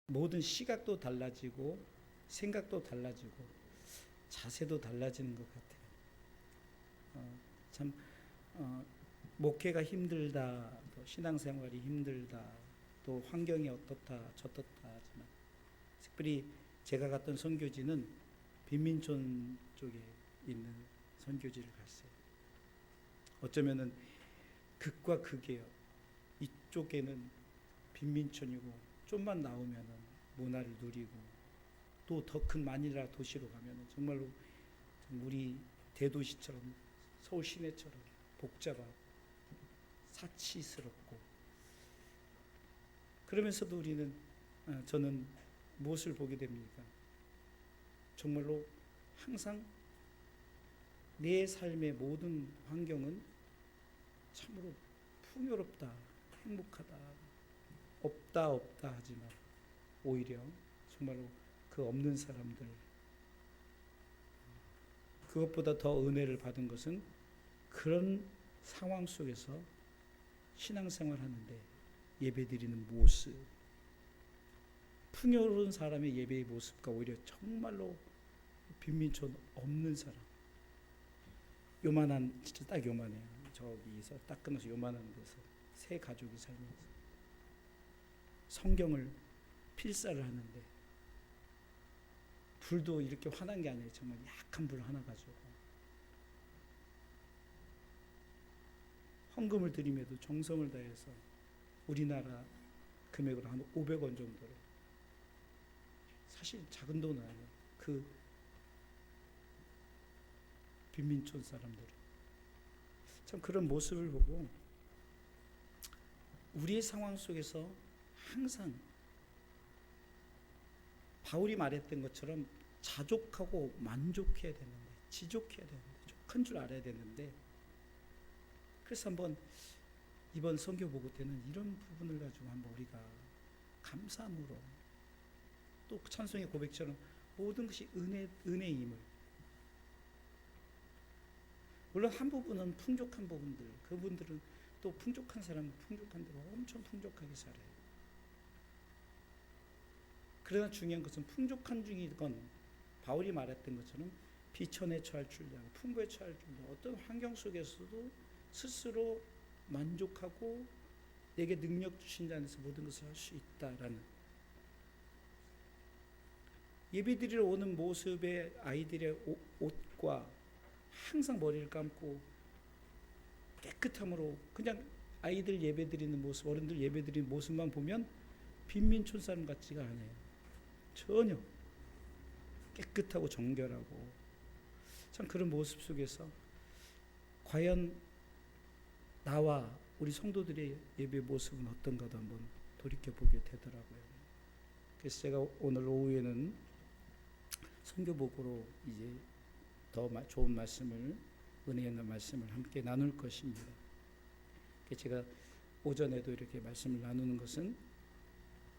모든 시각도 달라지고 생각도 달라지고 자세도 달라지는 것 같아요. 참 목회가 힘들다, 또 신앙생활이 힘들다, 또 환경이 어떻다 저떻다 하지만 특별히 제가 갔던 선교지는 빈민촌 쪽에 있는 선교지를 갔어요. 어쩌면은 극과 극이에요. 이쪽에는 빈민촌이고 좀만 나오면은 문화를 누리고 또 더 큰 마닐라 도시로 가면은 정말로 우리 대도시처럼 서울 시내처럼 복잡하고 사치스럽고 그러면서도 저는 무엇을 보게 됩니까? 정말로 항상 내 삶의 모든 환경은 참으로 풍요롭다, 행복하다, 없다 하지만 오히려 정말로 그 없는 사람들, 그것보다 더 은혜를 받은 것은 그런 상황 속에서 신앙생활 하는데 예배드리는 모습, 풍요로운 사람의 예배의 모습과 오히려 정말로 빈민촌 없는 사람, 요만한, 진짜 딱 요만해요. 저기서 딱 끊어서 요만한 데서 세 가족이 살면서 성경을 필사를 하는데 불도 이렇게 환한 게 아니에요. 정말 약한 불 하나 가지고 헌금을 드림에도 정성을 다해서 우리나라 금액으로 한 500원 정도로, 사실 작은 돈은 아니에요. 그 빈민촌 사람들은 참 그런 모습을 보고 우리의 상황 속에서 항상 바울이 말했던 것처럼 자족하고 만족해야 되는데, 지족해야 되는데, 족한 줄 알아야 되는데, 그래서 한번 이번 선교 보고 때는 이런 부분을 가지고 한번 우리가 감사함으로 또 찬송의 고백처럼 모든 것이 은혜임을, 물론 한 부분은 풍족한 부분들, 그분들은 또 풍족한 사람은 풍족한 대로 엄청 풍족하게 살아요. 그러나 중요한 것은 풍족한 중이건 바울이 말했던 것처럼 비천에 처할 줄도 알고 풍부에 처할 줄도, 어떤 환경 속에서도 스스로 만족하고 내게 능력 주신 자 안에서 모든 것을 할 수 있다라는, 예배드리러 오는 모습의 아이들의 옷과 항상 머리를 감고 깨끗함으로 그냥 아이들 예배드리는 모습, 어른들 예배드리는 모습만 보면 빈민촌 사람 같지가 않아요. 전혀 깨끗하고 정결하고 참 그런 모습 속에서 과연 나와 우리 성도들의 예배 모습은 어떤가도 한번 돌이켜보게 되더라고요. 그래서 제가 오늘 오후에는 선교복으로 이제 더 좋은 말씀을, 은혜 있는 말씀을 함께 나눌 것입니다. 제가 오전에도 이렇게 말씀을 나누는 것은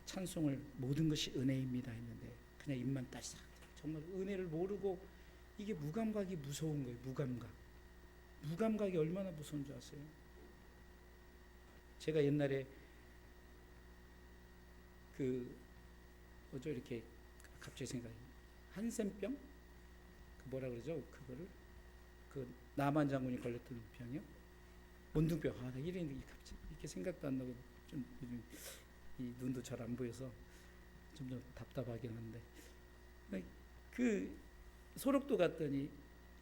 찬송을 모든 것이 은혜입니다 했는데 그냥 입만 따싹, 정말 은혜를 모르고, 이게 무감각이 무서운 거예요. 무감각이 얼마나 무서운 줄 아세요? 제가 옛날에 이렇게 갑자기 생각이, 한센병? 뭐라 그러죠? 그거를 남한 장군이 걸렸던 병이요? 문둥병. 나 이름이 갑자기 이렇게 생각도 안 나고 좀 요즘 이 눈도 잘 안 보여서 좀 답답하긴 한데, 그 소록도 갔더니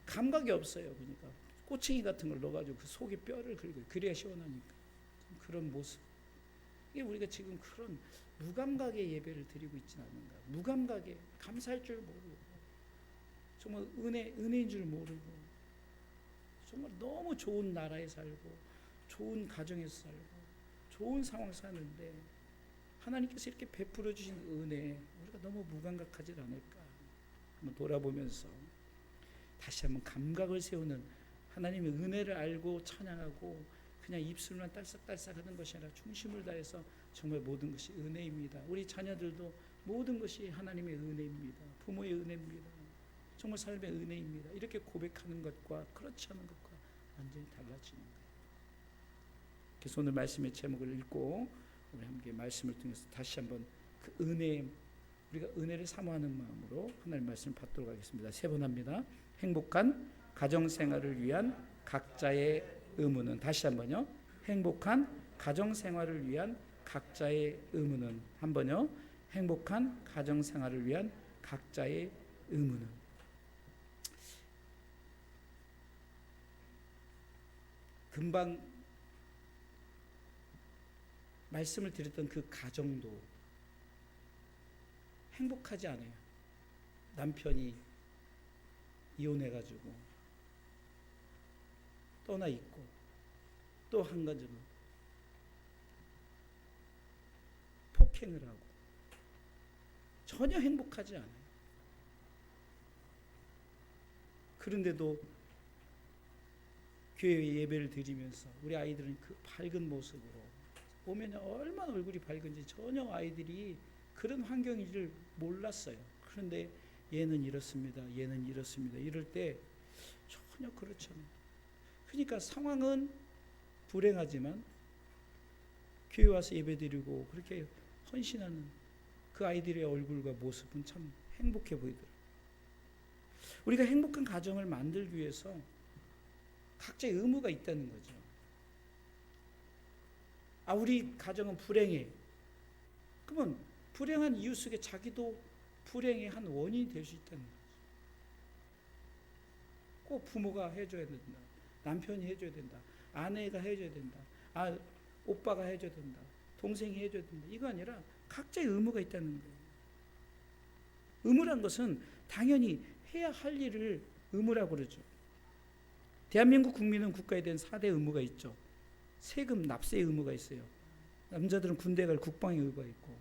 감각이 없어요. 그러니까 꼬챙이 같은 걸 넣어가지고 그 속에 뼈를 긁어요. 그래야 시원하니까. 그런 모습. 이게 우리가 지금 그런 무감각의 예배를 드리고 있지는 않는가. 무감각에 감사할 줄 모르고, 정말 은혜인 줄 모르고, 정말 너무 좋은 나라에 살고 좋은 가정에서 살고 좋은 상황 사는데 하나님께서 이렇게 베풀어 주신 은혜, 우리가 너무 무감각하지 않을까 한번 돌아보면서 다시 한번 감각을 세우는, 하나님의 은혜를 알고 찬양하고 그냥 입술만 딸싹딸싹 하는 것이 아니라 중심을 다해서 정말 모든 것이 은혜입니다. 우리 자녀들도 모든 것이 하나님의 은혜입니다. 부모의 은혜입니다. 정말 삶의 은혜입니다. 이렇게 고백하는 것과 그렇지 않은 것과 완전히 달라지는 거예요. 그래서 오늘 말씀의 제목을 읽고 우리 함께 말씀을 통해서 다시 한번 그 은혜, 우리가 은혜를 사모하는 마음으로 하나님 말씀 받도록 하겠습니다. 세 번 합니다. 행복한 가정생활을 위한 각자의 의무는, 다시 한번요. 행복한 가정생활을 위한 각자의 의무는, 한번요. 행복한 가정생활을 위한 각자의 의무는. 금방 말씀을 드렸던 그 가정도 행복하지 않아요. 남편이 이혼해가지고 떠나 있고, 또 한 가지는 폭행을 하고, 전혀 행복하지 않아요. 그런데도 교회 예배를 드리면서 우리 아이들은 그 밝은 모습으로 오면 얼마나 얼굴이 밝은지 전혀 아이들이 그런 환경인지를 몰랐어요. 그런데 얘는 이렇습니다. 얘는 이렇습니다. 이럴 때 전혀 그렇잖아요. 그러니까 상황은 불행하지만 교회 와서 예배드리고 그렇게 헌신하는 그 아이들의 얼굴과 모습은 참 행복해 보이더라고요. 우리가 행복한 가정을 만들기 위해서 각자의 의무가 있다는 거죠. 우리 가정은 불행해. 그러면 불행한 이유 속에 자기도 불행의 한 원인이 될 수 있다는 거죠. 꼭 부모가 해줘야 된다. 남편이 해줘야 된다. 아내가 해줘야 된다. 오빠가 해줘야 된다. 동생이 해줘야 된다. 이거 아니라 각자의 의무가 있다는 거예요. 의무란 것은 당연히 해야 할 일을 의무라고 그러죠. 대한민국 국민은 국가에 대한 4대 의무가 있죠. 세금, 납세의 의무가 있어요. 남자들은 군대 갈 국방의 의무가 있고,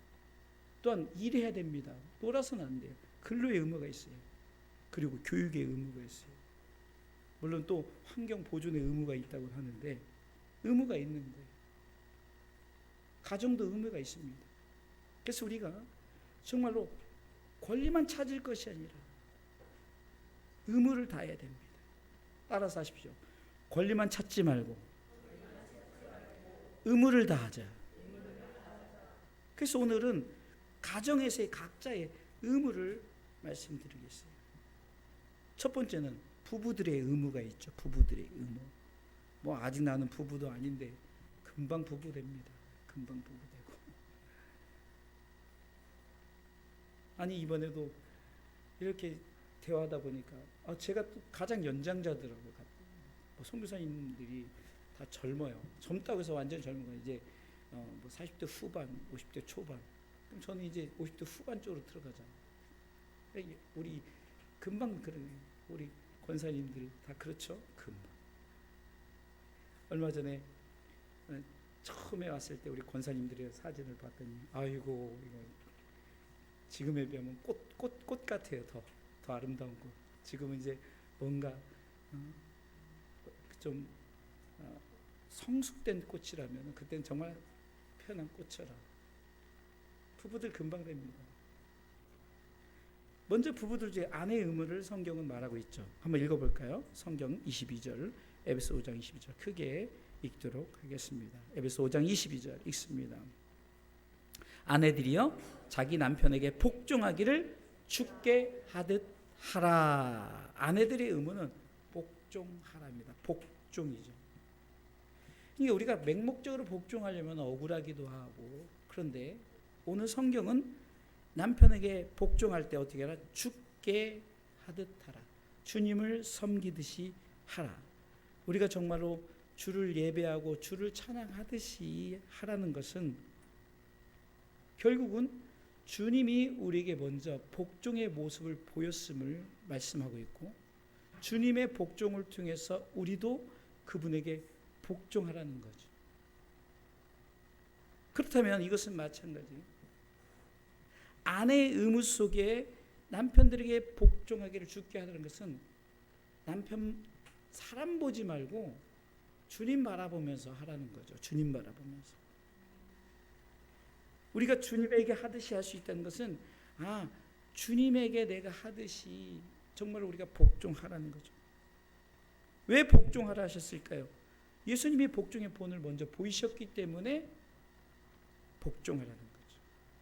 또한 일해야 됩니다. 놀아서는 안 돼요. 근로의 의무가 있어요. 그리고 교육의 의무가 있어요. 물론 또 환경 보존의 의무가 있다고 하는데 의무가 있는 거예요. 가정도 의무가 있습니다. 그래서 우리가 정말로 권리만 찾을 것이 아니라 의무를 다해야 됩니다. 따라서 하십시오. 권리만 찾지 말고 의무를 다하자. 그래서 오늘은 가정에서의 각자의 의무를 말씀드리겠어요. 첫 번째는 부부들의 의무가 있죠. 부부들의 의무. 아직 나는 부부도 아닌데 금방 부부 됩니다. 금방 부부 되고. 이번에도 이렇게 대화하다 보니까 제가 또 가장 연장자들하고 선교사님들이 다 젊어요. 젊다고 해서 완전 젊은 거예요. 이제 40대 후반, 50대 초반. 그럼 저는 이제 50대 후반 쪽으로 들어가잖아요. 우리 금방 그러네요. 우리 권사님들 다 그렇죠? 금방. 얼마 전에 처음에 왔을 때 우리 권사님들의 사진을 봤더니 아이고 이거 지금에 비하면 꽃 같아요. 더 아름다운 꽃. 지금은 이제 뭔가 좀 성숙된 꽃이라면 그때는 정말 편한 꽃처럼. 부부들 금방 됩니다. 먼저 부부들 중에 아내의 의무를 성경은 말하고 있죠. 한번 읽어볼까요? 성경 22절, 에베소 5장 22절 크게 읽도록 하겠습니다. 에베소 5장 22절 읽습니다. 아내들이여 자기 남편에게 복종하기를 주께 하듯 하라. 아내들의 의무는 복종하라입니다. 복종이죠. 그러니까 우리가 맹목적으로 복종하려면 억울하기도 하고, 그런데 오늘 성경은 남편에게 복종할 때 어떻게 하라? 주께 하듯 하라. 주님을 섬기듯이 하라. 우리가 정말로 주를 예배하고 주를 찬양하듯이 하라는 것은 결국은 주님이 우리에게 먼저 복종의 모습을 보였음을 말씀하고 있고, 주님의 복종을 통해서 우리도 그분에게 복종하라는 거죠. 그렇다면 이것은 마찬가지예요. 아내의 의무 속에 남편들에게 복종하기를 주께 하라는 것은 남편 사람 보지 말고 주님 바라보면서 하라는 거죠. 주님 바라보면서. 우리가 주님에게 하듯이 할 수 있다는 것은 주님에게 내가 하듯이 정말 우리가 복종하라는 거죠. 왜 복종하라 하셨을까요? 예수님이 복종의 본을 먼저 보이셨기 때문에 복종하라는 거죠.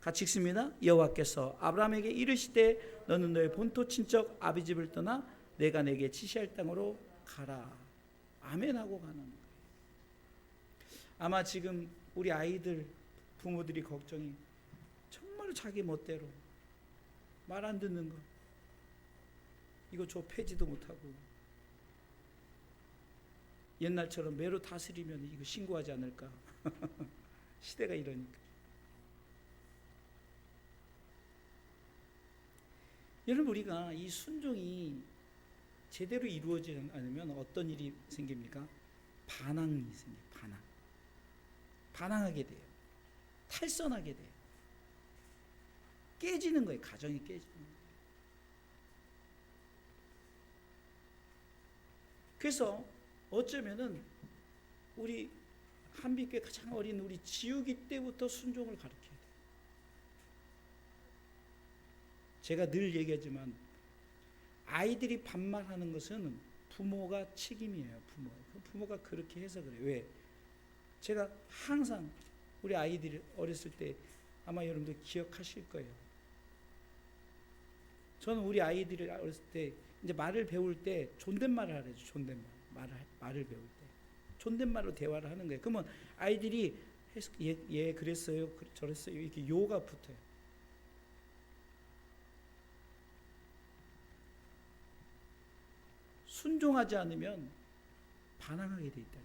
같이 읽습니다. 여호와께서 아브라함에게 이르시되 너는 너의 본토 친척 아비 집을 떠나 내가 내게 지시할 땅으로 가라. 아멘하고 가는 거예요. 아마 지금 우리 아이들 부모들이 걱정이 정말 자기 멋대로 말 안 듣는 거 이거 저 패지도 못하고 옛날처럼 매로 다스리면 이거 신고하지 않을까. 시대가 이러니까. 여러분 우리가 이 순종이 제대로 이루어지지 않으면 어떤 일이 생깁니까? 반항이 생겨요. 반항하게 돼요. 탈선하게 돼요. 깨지는 거예요. 가정이 깨지는 거예요. 그래서 어쩌면은 우리 한빛교회 가장 어린 우리 지우기 때부터 순종을 가르쳐야 돼요. 제가 늘 얘기하지만 아이들이 반말하는 것은 부모가 책임이에요. 부모가 그렇게 해서 그래요. 왜? 제가 항상 우리 아이들이 어렸을 때 아마 여러분들 기억하실 거예요. 저는 우리 아이들이 어렸을 때 이제 말을 배울 때 존댓말을 하래요. 존댓말. 말을 배울 때 존댓말로 대화를 하는 거예요. 그러면 아이들이 예 그랬어요, 저랬어요 이렇게 요가 붙어요. 순종하지 않으면 반항하게 돼 있다.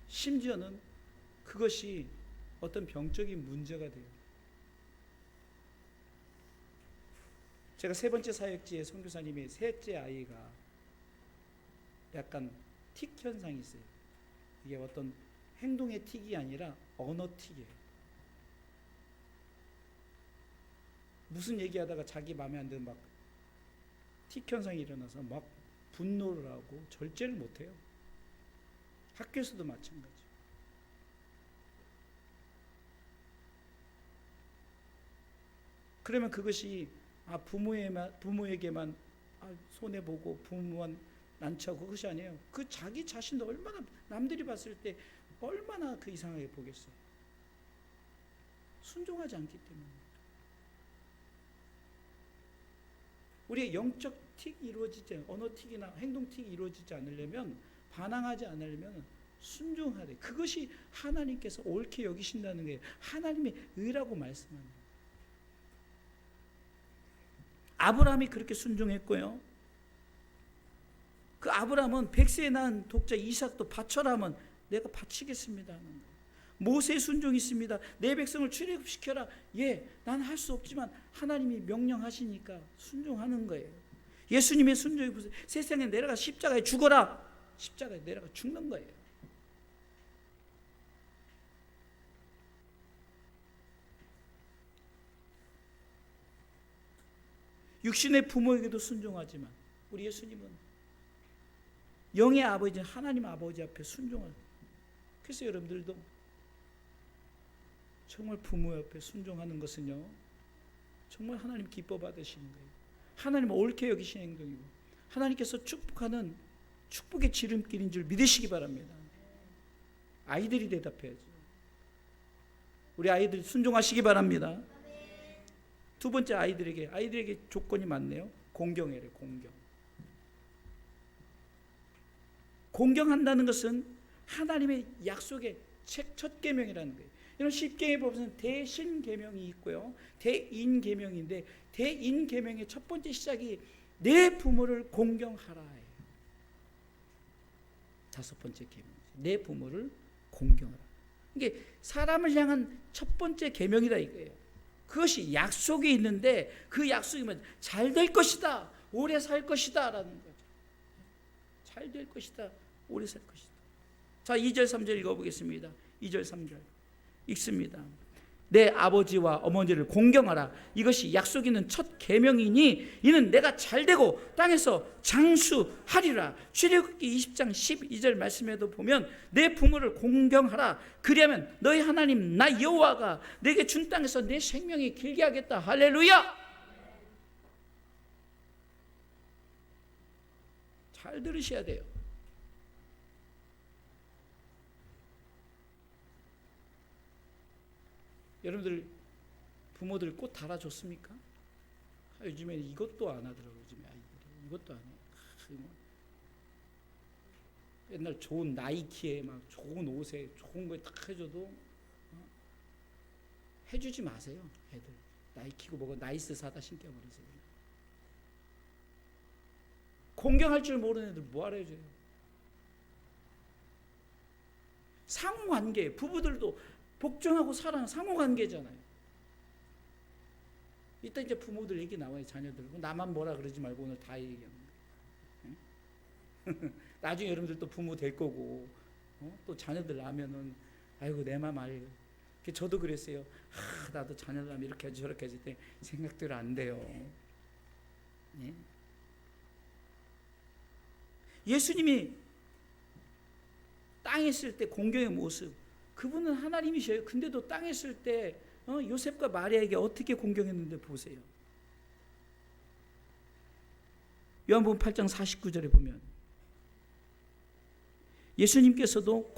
심지어는 그것이 어떤 병적인 문제가 돼요. 제가 세 번째 사역지에 선교사님이 셋째 아이가 약간 틱 현상이 있어요. 이게 어떤 행동의 틱이 아니라 언어 틱이에요. 무슨 얘기하다가 자기 마음에 안 드는 막 틱 현상이 일어나서 막 분노를 하고 절제를 못해요. 학교에서도 마찬가지. 그러면 그것이 부모에게만 손해보고 부모만 난처하고 그것이 아니에요. 그 자기 자신도 얼마나 남들이 봤을 때 얼마나 그 이상하게 보겠어요. 순종하지 않기 때문에. 우리의 영적 틱이 이루어지지, 언어 틱이나 행동 틱이 이루어지지 않으려면, 반항하지 않으려면 순종해야 돼. 그것이 하나님께서 옳게 여기신다는 거예요. 하나님의 의라고 말씀하는 거예요. 아브라함이 그렇게 순종했고요. 그 아브라함은 100세에 낳은 독자 이삭도 바쳐라 하면 내가 바치겠습니다 하는 거예요. 모세의 순종이 있습니다. 내 백성을 출애굽시켜라. 예, 난 할 수 없지만 하나님이 명령하시니까 순종하는 거예요. 예수님의 순종이 보세요. 세상에 내려가 십자가에 죽어라. 십자가에 내려가 죽는 거예요. 육신의 부모에게도 순종하지만 우리 예수님은 영의 아버지 하나님 아버지 앞에 순종을. 그래서 여러분들도 정말 부모 옆에 순종하는 것은요 정말 하나님 기뻐 받으시는 거예요. 하나님 옳게 여기시는 행동이고 하나님께서 축복하는 축복의 지름길인 줄 믿으시기 바랍니다. 아이들이 대답해야죠. 우리 아이들 순종하시기 바랍니다. 두 번째 아이들에게 조건이 많네요. 공경해래. 공경한다는 것은 하나님의 약속의 첫 계명이라는 거예요. 이런 십계명의 법에서는 대신계명이 있고요. 대인계명인데 대인계명의 첫 번째 시작이 내 부모를 공경하라예요. 다섯 번째 계명. 내 부모를 공경하라. 이게 사람을 향한 첫 번째 계명이다 이거예요. 그것이 약속이 있는데 그 약속이 잘 될 것이다. 오래 살 것이다 라는 거죠. 잘 될 것이다. 오래 살 것이다. 자, 2절 3절 읽어보겠습니다. 2절 3절 읽습니다. 내 아버지와 어머니를 공경하라. 이것이 약속 있는 첫 계명이니 이는 내가 잘되고 땅에서 장수하리라. 출애굽기 20장 12절 말씀에도 보면 내 부모를 공경하라. 그리하면 너희 하나님 나 여호와가 내게 준 땅에서 내 생명이 길게 하겠다. 할렐루야. 잘 들으셔야 돼요. 여러분들 부모들 꽃 달아줬습니까? 요즘에는 이것도 안 하더라고요. 요즘에 아이들이 이것도 안 해요. 옛날 좋은 나이키에 막 좋은 옷에 좋은 거에 딱 해줘도 해주지 마세요. 애들 나이키고 뭐가 나이스 사다 신겨버리세요. 공경할 줄 모르는 애들 뭐하러 해줘요. 상호관계, 부부들도 복종하고 사랑 상호관계잖아요. 이따 이제 부모들 얘기 나와요. 자녀들 나만 뭐라 그러지 말고 오늘 다 얘기하는 거예요. 나중에 여러분들 또 부모 될 거고 또 자녀들 나면은 아이고 내 맘 알고. 저도 그랬어요. 나도 자녀들 나면 이렇게 하지 저렇게 하지 때 생각대로 안 돼요. 예? 예수님이 땅에 있을 때 공경의 모습, 그분은 하나님이셔요. 근데도 땅에 있을 때 요셉과 마리아에게 어떻게 공경했는데 보세요. 요한복음 8장 49절에 보면 예수님께서도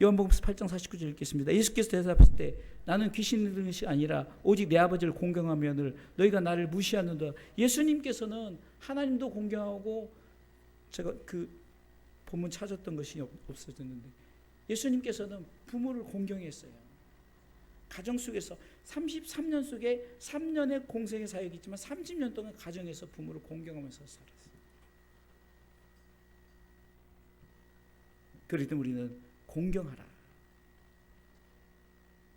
요한복음 8장 49절 읽겠습니다. 예수께서 대답했을 때 나는 귀신 들린 것이 아니라 오직 내 아버지를 공경하면을 너희가 나를 무시하는도다. 예수님께서는 하나님도 공경하고 제가 그 본문 찾았던 것이 없어졌는데 예수님께서는 부모를 공경했어요. 가정 속에서 33년 속에 3년의 공생의 사역이 있지만 30년 동안 가정에서 부모를 공경하면서 살았어요. 그럴 때 우리는 공경하라.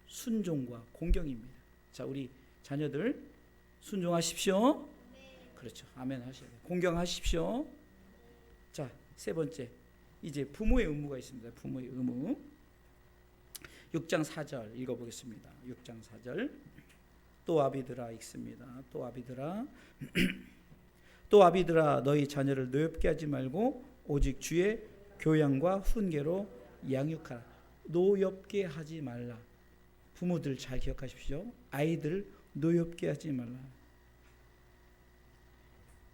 순종과 공경입니다. 자, 우리 자녀들 순종하십시오. 그렇죠. 아멘 하셔야 돼요. 공경하십시오. 자, 세 번째. 이제 부모의 의무가 있습니다. 부모의 의무. 6장 4절 읽어보겠습니다. 6장 4절. 또 아비들아 읽습니다. 또 아비들아 또 아비들아 너희 자녀를 노엽게 하지 말고 오직 주의 교양과 훈계로 양육하라. 노엽게 하지 말라. 부모들 잘 기억하십시오. 아이들 노엽게 하지 말라.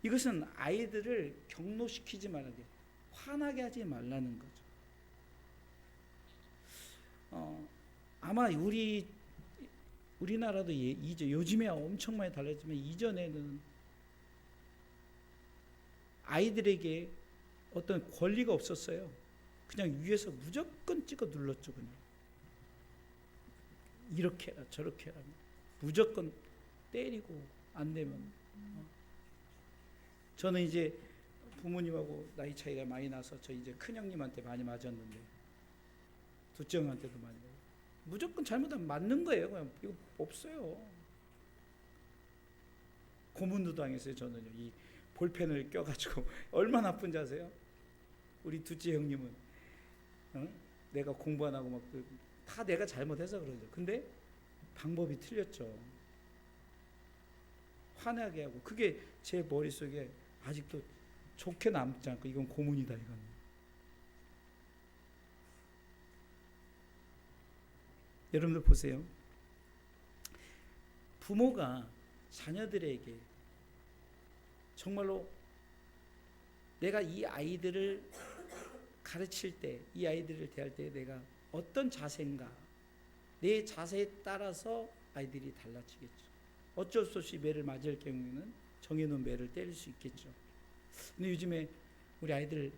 이것은 아이들을 경노시키지 말아야 돼요. 화나게 하지 말라는 거죠. 아마 우리나라도 이제 요즘에 엄청 많이 달라졌지만 이전에는 아이들에게 어떤 권리가 없었어요. 그냥 위에서 무조건 찍어 눌렀죠. 그냥 이렇게 해라 저렇게 해라 무조건 때리고 안 되면 저는 이제 부모님하고 나이 차이가 많이 나서 저 이제 큰형님한테 많이 맞았는데 둘째 형한테도 많이 맞았어요. 무조건 잘못하면 맞는 거예요. 그냥 이거 없어요. 고문도 당했어요. 저는요. 이 볼펜을 껴가지고 얼마나 아픈지 아세요? 우리 둘째 형님은 내가 공부 안 하고 막 다 내가 잘못해서 그러죠. 근데 방법이 틀렸죠. 화나게 하고 그게 제 머릿속에 아직도 좋게 남지 않고 이건 고문이다 이건. 여러분들 보세요. 부모가 자녀들에게 정말로 내가 이 아이들을 가르칠 때, 이 아이들을 대할 때 내가 어떤 자세인가, 내 자세에 따라서 아이들이 달라지겠죠. 어쩔 수 없이 매를 맞을 경우에는 정해놓은 매를 때릴 수 있겠죠. 근데 요즘에 우리 아이들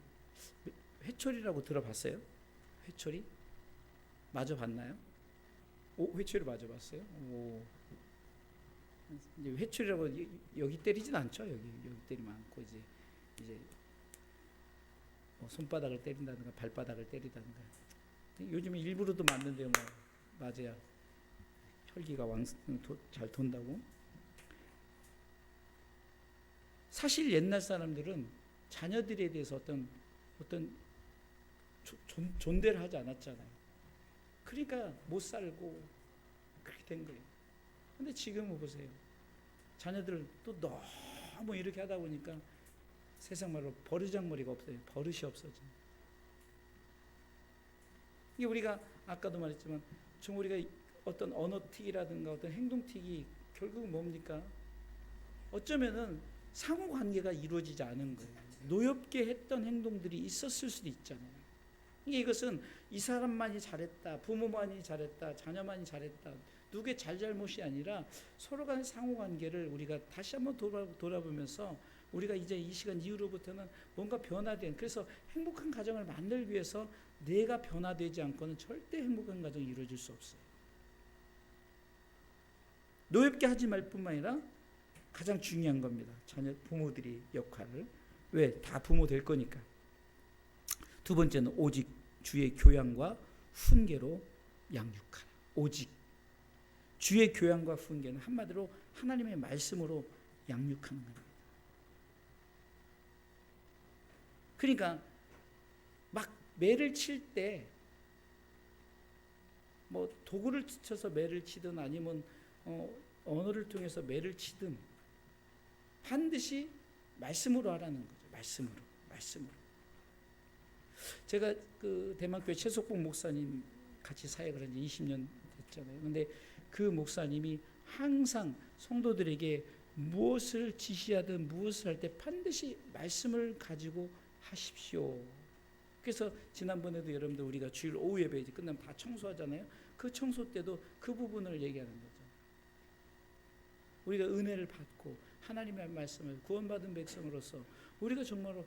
회초리라고 들어봤어요? 회초리? 맞아봤나요? 회초리 맞아봤어요? 이제 회초리라고 여기 때리진 않죠. 여기 때리면 않고 이제 손바닥을 때린다든가 발바닥을 때리다든가. 요즘에 일부러도 맞는데요. 뭐 맞아야 혈기가 잘 돈다고. 사실 옛날 사람들은 자녀들에 대해서 어떤 존대를 하지 않았잖아요. 그러니까 못 살고 그렇게 된 거예요. 근데 지금은 보세요. 자녀들 또 너무 이렇게 하다 보니까 세상 말로 버르장머리가 없어요. 버릇이 없어져요. 이게 우리가 아까도 말했지만 좀 우리가 어떤 언어틱이라든가 어떤 행동틱이 결국은 뭡니까? 어쩌면은 상호관계가 이루어지지 않은 거예요. 노엽게 했던 행동들이 있었을 수도 있잖아요. 이것은 이 사람만이 잘했다, 부모만이 잘했다, 자녀만이 잘했다, 누구의 잘잘못이 아니라 서로 간의 상호관계를 우리가 다시 한번 돌아보면서 우리가 이제 이 시간 이후로부터는 뭔가 변화된, 그래서 행복한 가정을 만들기 위해서 내가 변화되지 않고는 절대 행복한 가정이 이루어질 수 없어요. 노엽게 하지 말 뿐만 아니라 가장 중요한 겁니다. 자녀 부모들이 역할을. 왜? 다 부모 될 거니까. 두 번째는 오직 주의 교양과 훈계로 양육하라. 오직 주의 교양과 훈계는 한마디로 하나님의 말씀으로 양육하는 겁니다. 그러니까 막 매를 칠 때 뭐 도구를 쳐서 매를 치든 아니면 언어를 통해서 매를 치든 반드시 말씀으로 하라는 거죠. 말씀으로. 제가 그 대만교회 최석봉 목사님 같이 사역을 한 지 20년 됐잖아요. 근데 그 목사님이 항상 성도들에게 무엇을 지시하든 무엇을 할 때 반드시 말씀을 가지고 하십시오. 그래서 지난번에도 여러분들 우리가 주일 오후 예배 이제 끝나면 다 청소하잖아요. 그 청소 때도 그 부분을 얘기하는 거죠. 우리가 은혜를 받고 하나님의 말씀을 구원받은 백성으로서 우리가 정말로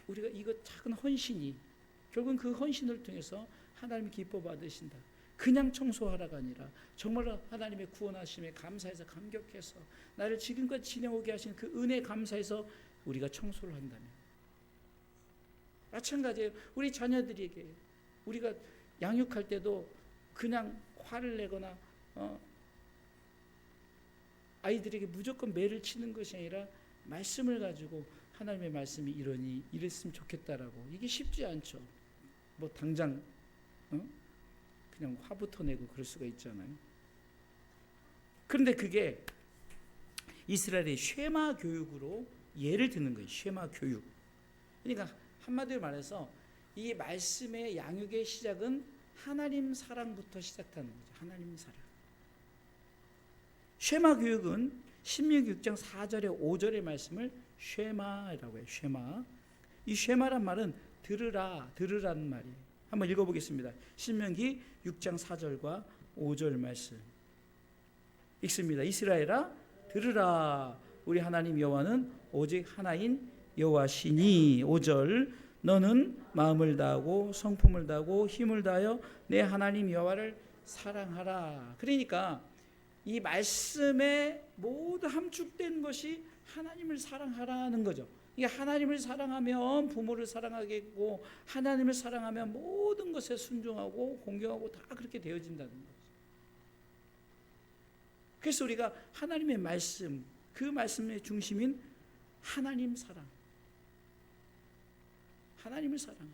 우리가 이거 작은 헌신이 결국은 그 헌신을 통해서 하나님 기뻐 받으신다. 그냥 청소하라가 아니라 정말로 하나님의 구원하심에 감사해서 감격해서 나를 지금까지 지내오게 하신 그 은혜 감사해서 우리가 청소를 한다면 마찬가지예요. 우리 자녀들에게 우리가 양육할 때도 그냥 화를 내거나 아이들에게 무조건 매를 치는 것이 아니라 말씀을 가지고 하나님의 말씀이 이랬으면 좋겠다라고. 이게 쉽지 않죠. 뭐 당장 그냥 화부터 내고 그럴 수가 있잖아요. 그런데 그게 이스라엘의 쉐마 교육으로 예를 드는 거예요. 쉐마 교육. 그러니까 한마디로 말해서 이 말씀의 양육의 시작은 하나님 사랑부터 시작하는 거죠. 하나님 사랑. 쉐마 교육은 신명기 6장 4절에 5절의 말씀을 쉐마라고 해요. 쉐마. 이 쉐마란 말은 들으라는 말이에요. 한번 읽어보겠습니다. 신명기 6장 4절과 5절 말씀 읽습니다. 이스라엘아 들으라. 우리 하나님 여호와는 오직 하나인 여호와시니. 5절 너는 마음을 다하고 성품을 다하고 힘을 다하여 내 하나님 여호와를 사랑하라. 그러니까 이 말씀에 모두 함축된 것이 하나님을 사랑하라는 거죠. 이게 하나님을 사랑하면 부모를 사랑하겠고 하나님을 사랑하면 모든 것에 순종하고 공경하고 다 그렇게 되어진다는 거죠. 그래서 우리가 하나님의 말씀, 그 말씀의 중심인 하나님 사랑, 하나님을 사랑하라.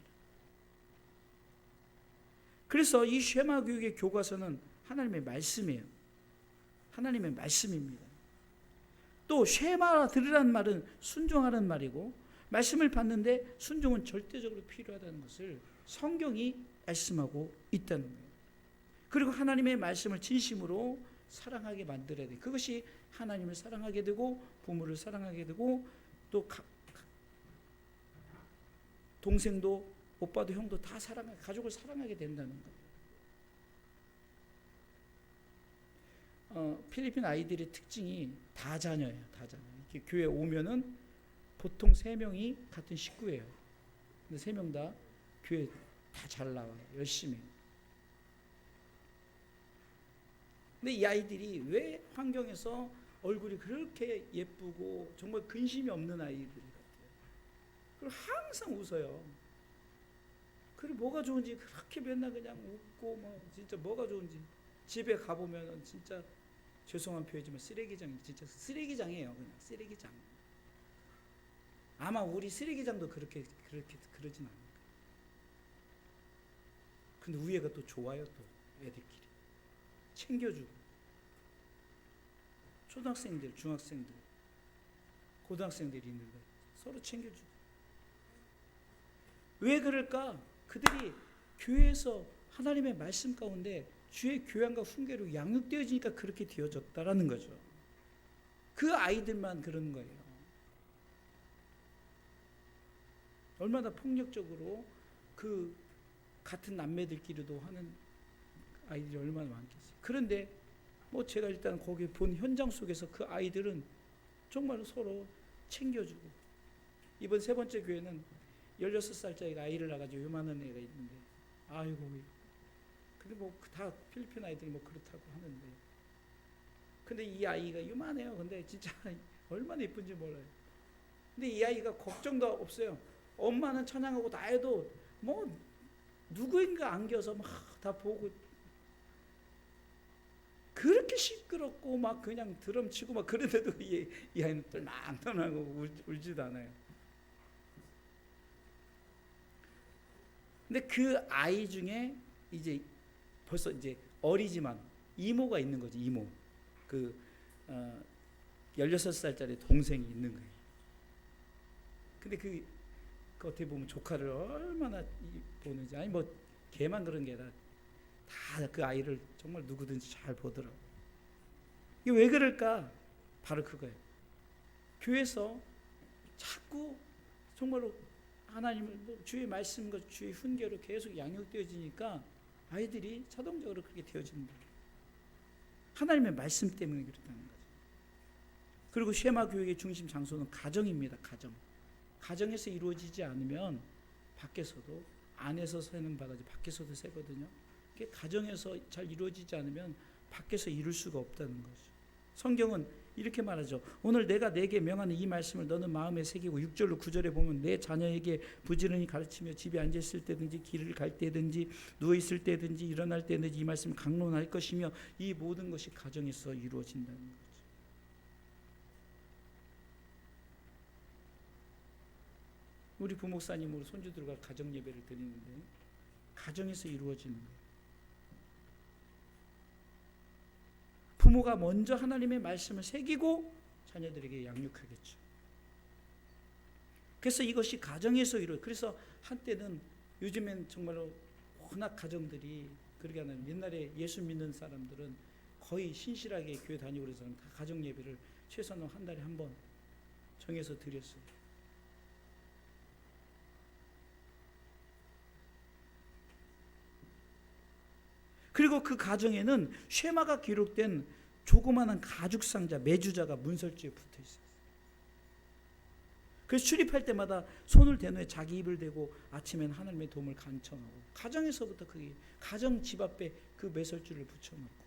그래서 이 쉐마 교육의 교과서는 하나님의 말씀이에요. 하나님의 말씀입니다. 또 쉐마 들으라는 말은 순종하라는 말이고 말씀을 받는데 순종은 절대적으로 필요하다는 것을 성경이 말씀하고 있다는 거예요. 그리고 하나님의 말씀을 진심으로 사랑하게 만들어야 돼요. 그것이 하나님을 사랑하게 되고 부모를 사랑하게 되고 또 동생도 오빠도 형도 다 사랑하게, 가족을 사랑하게 된다는 거예요. 필리핀 아이들의 특징이 다자녀예요. 다자녀. 이렇게 교회 오면은 보통 3명이 같은 식구예요. 근데 3명 다 교회 다 잘 나와요. 열심히. 근데 이 아이들이 왜 환경에서 얼굴이 그렇게 예쁘고 정말 근심이 없는 아이들 같아요. 그리고 항상 웃어요. 그리고 뭐가 좋은지 그렇게 맨날 그냥 웃고 뭐 진짜 뭐가 좋은지 집에 가보면 진짜 죄송한 표현이지만 쓰레기장이 진짜 쓰레기장이에요. 그냥 쓰레기장. 아마 우리 쓰레기장도 그러진 않을까. 근데 위에가 또 좋아요. 또 애들끼리 챙겨주고 초등학생들, 중학생들, 고등학생들이 있는 거예요. 서로 챙겨주고. 왜 그럴까? 그들이 교회에서 하나님의 말씀 가운데 주의 교양과 훈계로 양육되어지니까 그렇게 되어졌다라는 거죠. 그 아이들만 그런 거예요. 얼마나 폭력적으로 그 같은 남매들끼리도 하는 아이들이 얼마나 많겠어요. 그런데 뭐 제가 일단 거기 본 현장 속에서 그 아이들은 정말 서로 챙겨주고, 이번 세 번째 교회는 16살짜리가 아이를 낳아가지고 요만한 애가 있는데, 아이고, 근데 뭐 다 필리핀 아이들이 뭐 그렇다고 하는데, 근데 이 아이가 요만해요. 근데 진짜 얼마나 예쁜지 몰라요. 근데 이 아이가 걱정도 없어요. 엄마는 찬양하고 다 해도 뭐 누구인가 안겨서 막 다 보고, 그렇게 시끄럽고 막 그냥 드럼 치고 막 그런데도 이 아이는 똘망똘망하고 울지도 않아요. 근데 그 아이 중에 이제 벌써 이제 어리지만 이모가 있는 거지. 이모, 그 16살짜리 동생이 있는 거예요. 근데 그 어떻게 보면 조카를 얼마나 보는지, 아니 뭐 걔만 그런 게 아니라 다 그 아이를 정말 누구든지 잘 보더라고요. 이게 왜 그럴까? 바로 그거예요. 교회에서 자꾸 정말로 하나님을 주의 말씀과 주의 훈계로 계속 양육되어지니까 아이들이 자동적으로 그렇게 되어지는 거예요. 하나님의 말씀 때문에 그렇다는 거죠. 그리고 쉐마 교육의 중심 장소는 가정입니다. 가정에서 이루어지지 않으면 밖에서도, 안에서 새는 바가지 밖에서도 새거든요. 가정에서 잘 이루어지지 않으면 밖에서 이룰 수가 없다는 거죠. 성경은 이렇게 말하죠. 오늘 내가 내게 명하는 이 말씀을 너는 마음에 새기고, 6절로 9절에 보면 내 자녀에게 부지런히 가르치며 집에 앉아있을 때든지 길을 갈 때든지 누워있을 때든지 일어날 때든지 이 말씀을 강론할 것이며, 이 모든 것이 가정에서 이루어진다는 거죠. 우리 부목사님으로 손주들과 가정 예배를 드리는데 가정에서 이루어지는 거예요. 부모가 먼저 하나님의 말씀을 새기고 자녀들에게 양육하겠죠. 그래서 이것이 가정에서 그래서 한때는, 요즘엔 정말로 워낙 가정들이 그러게 하는, 옛날에 예수 믿는 사람들은 거의 신실하게 교회 다니고 그래서 다 가정 예배를 최소한 한 달에 한 번 정해서 드렸어요. 그리고 그 가정에는 쉐마가 기록된 조그마한 가죽 상자, 메주자가 문설주에 붙어 있어요. 그래서 출입할 때마다 손을 댄 후에 자기 입을 대고 아침엔 하나님의 도움을 간청하고, 가정에서부터 그게 가정 집 앞에 그 매설주를 붙여놓고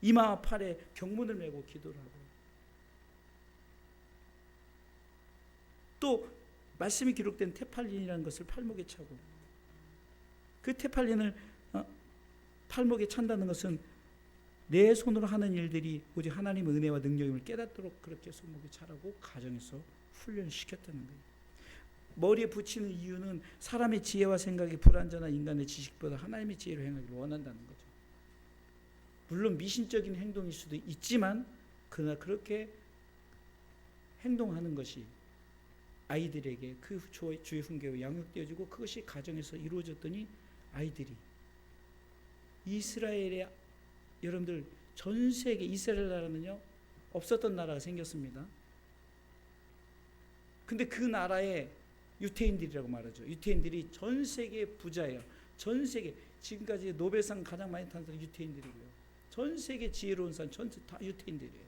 이마와 팔에 경문을 메고 기도를 하고, 또 말씀이 기록된 테팔린이라는 것을 팔목에 차고, 그 테팔린을 팔목에 찬다는 것은 내 손으로 하는 일들이 오직 하나님의 은혜와 능력임을 깨닫도록 그렇게 손목에 차라고 가정에서 훈련시켰다는 거예요. 머리에 붙이는 이유는 사람의 지혜와 생각이 불완전한 인간의 지식보다 하나님의 지혜로 행하기를 원한다는 거죠. 물론 미신적인 행동일 수도 있지만 그러나 그렇게 행동하는 것이 아이들에게 그 주의 훈계로 양육되어지고, 그것이 가정에서 이루어졌더니 아이들이 이스라엘의, 여러분들 전 세계, 이스라엘 나라는요 없었던 나라가 생겼습니다. 근데 그 나라에 유태인들이라고 말하죠. 유태인들이 전 세계 부자예요. 전 세계, 지금까지 노벨상 가장 많이 탄 사람이 유태인들이고요. 전 세계 지혜로운 사람 전체 다 유태인들이에요.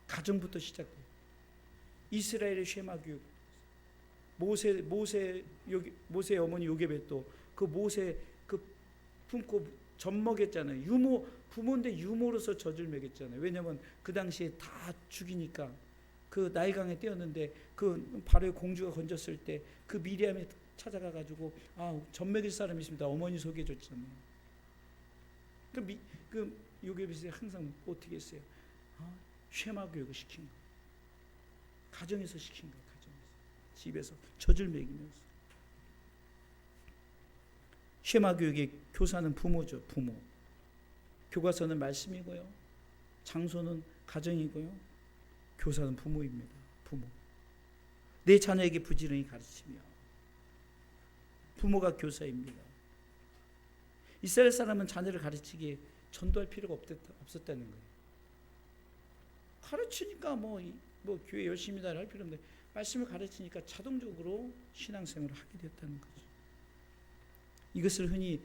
가정부터 시작돼요. 이스라엘의 쉐마 교육, 모세 어머니 요게벳도 그 모세 그 품고 젖 먹였잖아요. 부모인데 유모로서 젖을 먹였잖아요. 왜냐하면 그 당시에 다 죽이니까 그 나일강에 띄었는데 그 바로의 공주가 건졌을 때 그 미리암이 찾아가 가지고 젖 먹일 사람이 있습니다. 어머니 소개해줬잖아요. 그 요게벳이 항상 어떻게 했어요? 쉐마 교육을 시킨 거예요. 가정에서 시킨 거예요. 가정에서, 집에서 젖을 먹이면서. 쉐마 교육의 교사는 부모죠. 부모. 교과서는 말씀이고요, 장소는 가정이고요, 교사는 부모입니다. 부모. 내 자녀에게 부지런히 가르치며, 부모가 교사입니다. 이스라엘 사람은 자녀를 가르치기에 전도할 필요가 없었다는 거예요. 가르치니까 뭐 교회 열심히 할 필요 없는데, 말씀을 가르치니까 자동적으로 신앙생활을 하게 됐다는 거죠. 이것을 흔히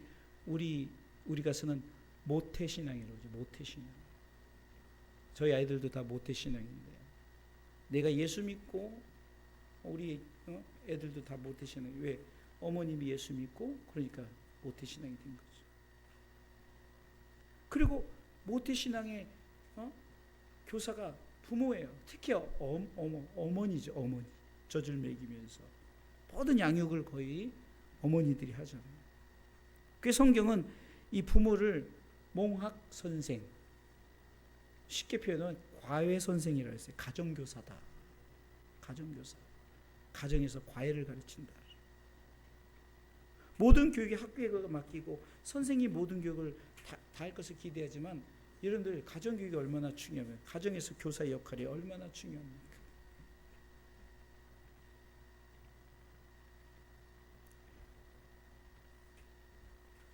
우리가 쓰는 모태신앙이라고 하죠. 모태신앙. 저희 아이들도 다 모태신앙인데, 내가 예수 믿고 우리 애들도 다 모태신앙이. 왜? 어머님이 예수 믿고, 그러니까 모태신앙이 된 거죠. 그리고 모태신앙의 교사가 부모예요. 특히 어머니죠. 어머니. 젖을 먹이면서 모든 양육을 거의 어머니들이 하잖아요. 그 성경은 이 부모를 몽학 선생, 쉽게 표현하면 과외 선생이라고 했어요. 가정교사다. 가정교사. 가정에서 과외를 가르친다. 모든 교육이 학교에 맡기고 선생님 모든 교육을 다 할 것을 기대하지만, 여러분들 가정교육이 얼마나 중요하면, 가정에서 교사의 역할이 얼마나 중요합니까?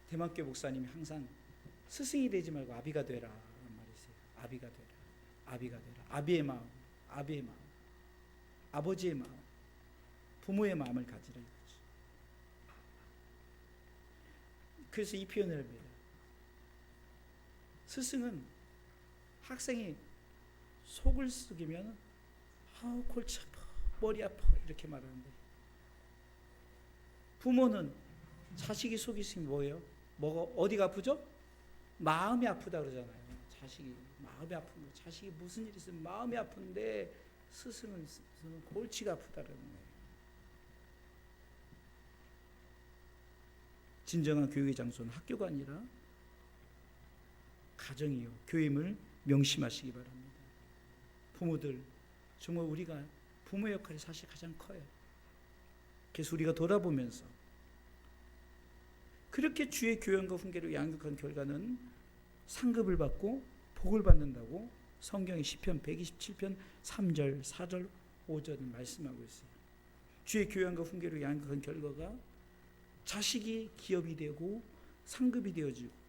대만교 목사님이 항상 스승이 되지 말고 아비가 되라 라는 말이 있어요. 아비가 되라. 아비가 되라. 아비의 마음, 아비의 마음, 아버지의 마음, 부모의 마음을 가지라 이거지. 그래서 이 표현을 합니다. 스승은 학생이 속을 썩이면 골치 아파, 머리 아파 이렇게 말하는데, 부모는 자식이 속이 있으면 뭐예요? 어디가 아프죠? 마음이 아프다 그러잖아요. 자식이 마음이 아픈 거. 자식이 무슨 일이 있으면 마음이 아픈데, 스승은 골치가 아프다라는 거예요. 진정한 교육의 장소는 학교가 아니라 가정이요, 교임을 명심하시기 바랍니다. 부모들, 정말 우리가 부모의 역할이 사실 가장 커요. 그래서 우리가 돌아보면서 그렇게 주의 교양과 훈계로 양육한 결과는 상급을 받고 복을 받는다고 성경의 시편 127편 3절, 4절, 5절은 말씀하고 있어요. 주의 교양과 훈계로 양육한 결과가 자식이 기업이 되고 상급이 되어지고,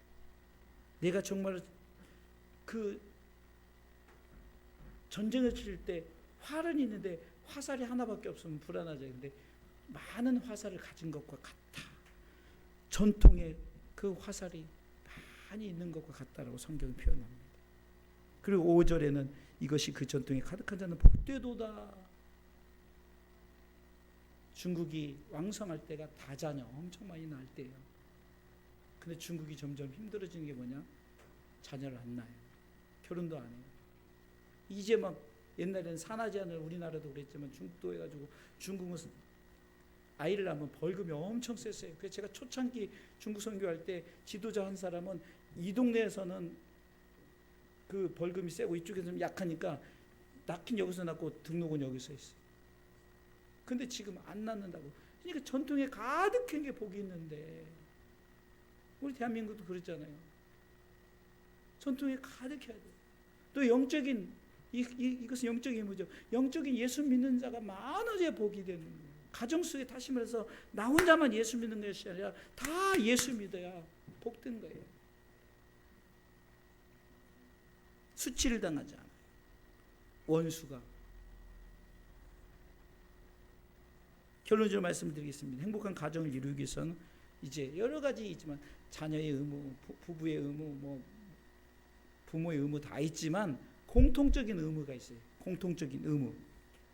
내가 정말 그 전쟁을 칠 때 활은 있는데 화살이 하나밖에 없으면 불안하죠. 근데 많은 화살을 가진 것과 같다. 전통의 그 화살이 많이 있는 것과 같다라고 성경이 표현합니다. 그리고 5절에는 이것이 그 전통에 가득한 자는 복되도다. 중국이 왕성할 때가 다자녀 엄청 많이 낳을 때예요. 근데 중국이 점점 힘들어지는 게 뭐냐? 자녀를 안 낳아요. 결혼도 안 해요. 이제 막 옛날에는 산하 제한을 우리나라도 그랬지만 중국도 해가지고, 중국은 아이를 낳으면 벌금이 엄청 셌어요. 그래서 제가 초창기 중국 선교할 때 지도자 한 사람은 이 동네에서는 그 벌금이 세고 이쪽에서는 약하니까 낳긴 여기서 낳고 등록은 여기서 했어요. 근데 지금 안 낳는다고. 그러니까 전통에 가득한 게 복이 있는데, 우리 대한민국도 그랬잖아요. 전통에 가득해야 돼요. 또 영적인 이것은 영적인 의무죠. 영적인 예수 믿는 자가 많아져야 복이 되는 거예요. 가정 속에 다시 말해서 나 혼자만 예수 믿는 것이 아니라 다 예수 믿어야 복된 거예요. 수치를 당하지 않아요. 원수가. 결론적으로 말씀드리겠습니다. 행복한 가정을 이루기 위해서는 이제 여러 가지 있지만, 자녀의 의무, 부부의 의무, 부모의 의무 다 있지만 공통적인 의무가 있어요. 공통적인 의무.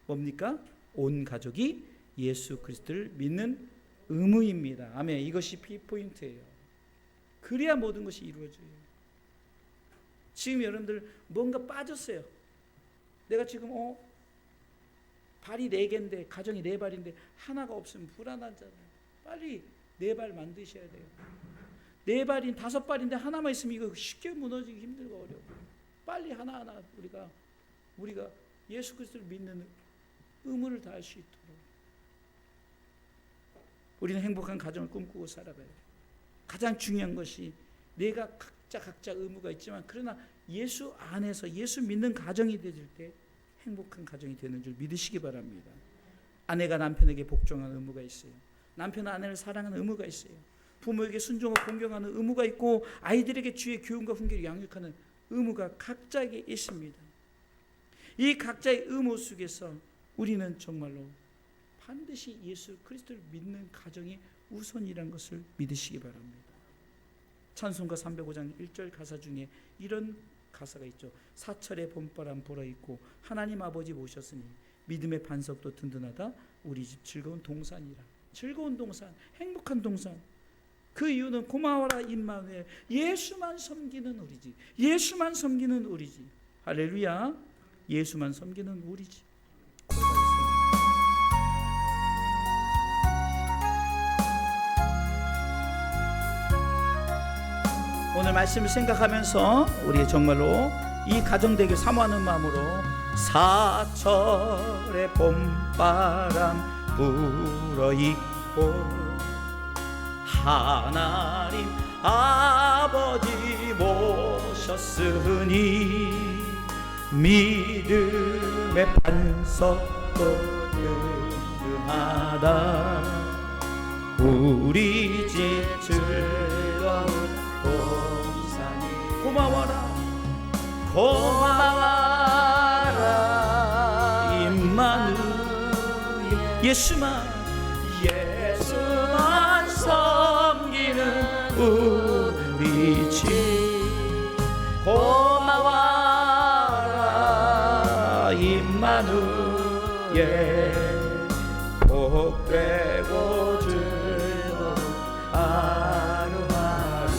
뭡니까? 온 가족이 예수 그리스도를 믿는 의무입니다. 아멘. 이것이 피포인트예요. 그래야 모든 것이 이루어져요. 지금 여러분들 뭔가 빠졌어요. 내가 지금 발이 4개인데, 가정이 4발인데 하나가 없으면 불안하잖아요. 빨리 4발 만드셔야 돼요. 4발인 5발인데 하나만 있으면 이거 쉽게 무너지기 힘들고 어려워. 빨리 하나하나 우리가 예수 그리스도를 믿는 의무를 다할 수 있도록 우리는 행복한 가정을 꿈꾸고 살아가야 돼요. 가장 중요한 것이, 내가 각자 의무가 있지만 그러나 예수 안에서 예수 믿는 가정이 되질 때 행복한 가정이 되는 줄 믿으시기 바랍니다. 아내가 남편에게 복종하는 의무가 있어요. 남편은 아내를 사랑하는 의무가 있어요. 부모에게 순종하고 공경하는 의무가 있고, 아이들에게 주의 교훈과 훈계를 양육하는 의무가 각자에게 있습니다. 이 각자의 의무 속에서 우리는 정말로 반드시 예수 그리스도를 믿는 가정이 우선이라는 것을 믿으시기 바랍니다. 찬송가 305장 1절 가사 중에 이런 가사가 있죠. 사철의 봄바람 불어있고 하나님 아버지 모셨으니 믿음의 반석도 든든하다. 우리 집 즐거운 동산이라. 즐거운 동산, 행복한 동산. 그 이유는 고마워라 임마누엘, 예수만 섬기는 우리 집, 예수만 섬기는 우리 집. 할렐루야. 예수만 섬기는 우리 집. 오늘 말씀을 생각하면서 우리 정말로 이 가정되길 사모하는 마음으로 사철의 봄바람 불어있고 하나님 아버지 모셨으니 믿음의 반석도 든든하다. 우리 집 즐거운 동산이 고마워라 고마워라 임마누엘 예수만 섬기는 우리 집 고마워라 임마누엘 복되고 즐거운 하루하루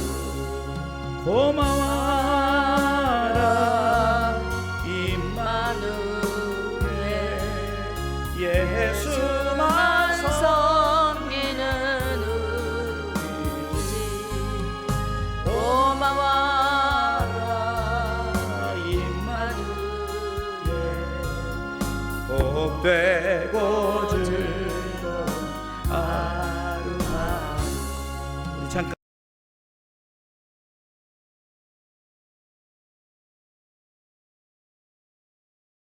고마워라 임마누엘 예수만 섬기는 우리 집 고마워라 임마누엘 복되고